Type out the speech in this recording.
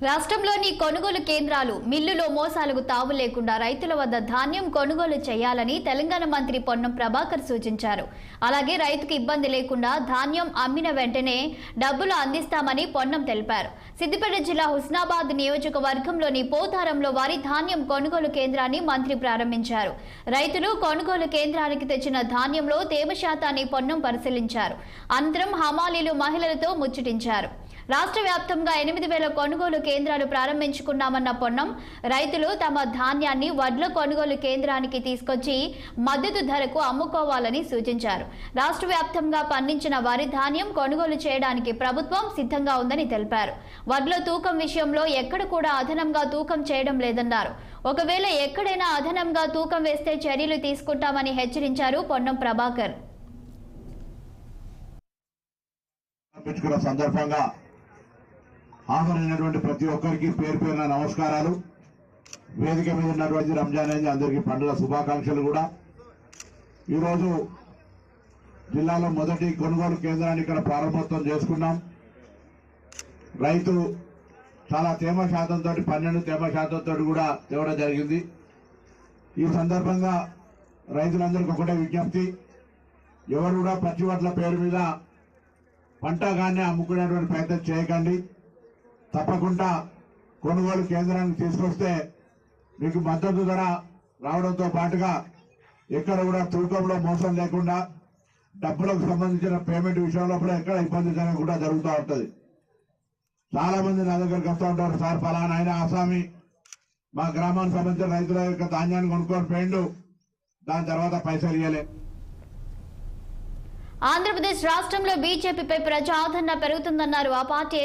రాష్ట్రంలోని కొనుగోలు కేంద్రాలు మిల్లులో మోసాలకు తావు లేకుండా రైతుల వద్ద ధాన్యం కొనుగోలు చేయాలని తెలంగాణ మంత్రి పొన్నం ప్రభాకర్ సూచించారు. అలాగే రైతుకు ఇబ్బంది లేకుండా ధాన్యం అమ్మిన వెంటనే డబ్బులు అందిస్తామని పొన్నం తెలిపారు. సిద్దిపేట జిల్లా హుస్నాబాద్ నియోజకవర్గంలోని పోతారంలో వారి ధాన్యం కొనుగోలు కేంద్రాన్ని మంత్రి ప్రారంభించారు. రైతులు కొనుగోలు కేంద్రానికి తెచ్చిన ధాన్యంలో తేమ శాతాన్ని పొన్నం పరిశీలించారు. అనంతరం హమాలీలు మహిళలతో ముచ్చటించారు. రాష్ట్ర వ్యాప్తంగా 8,000 కొనుగోలు కేంద్రాలు ప్రారంభించుకున్నామన్న పొన్నం రైతులు తమ ధాన్యాన్ని వడ్ల కొనుగోలు కేంద్రానికి తీసుకొచ్చి మద్దతు ధరకు అమ్ముకోవాలని సూచించారు. రాష్ట్ర వ్యాప్తంగా పండించిన వరి ధాన్యం కొనుగోలు చేయడానికి ప్రభుత్వం సిద్ధంగా ఉందని తెలిపారు. వడ్ల తూకం విషయంలో ఎక్కడ కూడా అదనంగా తూకం చేయడం లేదన్నారు. ఒకవేళ ఎక్కడైనా అదనంగా తూకం వేస్తే చర్యలు తీసుకుంటామని హెచ్చరించారు పొన్నం ప్రభాకర్. హాజరైనటువంటి ప్రతి ఒక్కరికి పేరు పేరున నమస్కారాలు. వేదిక మీద ఉన్నటువంటి రంజాన్ అనేది అందరికీ పండుగ శుభాకాంక్షలు. కూడా ఈరోజు జిల్లాలో మొదటి కొనుగోలు కేంద్రాన్ని ఇక్కడ ప్రారంభోత్సవం చేసుకున్నాం. రైతు చాలా తేమ శాతంతో 12 తేమ శాతంతో కూడా తేవడం జరిగింది. ఈ సందర్భంగా రైతులందరికీ ఒకటే విజ్ఞప్తి, ఎవరు కూడా పచ్చి వడ్ల పేరు మీద పంటగానే అమ్ముకునేటువంటి ప్రయత్నం చేయకండి. తప్పకుండా కొనుగోలు కేంద్రానికి తీసుకొస్తే మీకు మద్దతు ధర రావడంతో పాటుగా ఎక్కడ కూడా తూకంలో మోసం లేకుండా డబ్బులకు సంబంధించిన పేమెంట్ విషయంలో కూడా ఎక్కడ ఇబ్బంది కూడా జరుగుతూ ఉంటుంది. చాలా మంది నా దగ్గరకు వస్తూ ఉంటారు, సార్ ఫలానా ఆయన ఆసామి మా గ్రామానికి సంబంధించిన రైతుల యొక్క ధాన్యాన్ని కొనుక్కొని పోయిండు, దాని తర్వాత పైసలు ఇవ్వలే. ఆంధ్రప్రదేశ్ రాష్ట్రంలో బీజేపీపై ప్రజా ఆదరణ పెరుగుతుందన్నారు. ఆ పార్టీ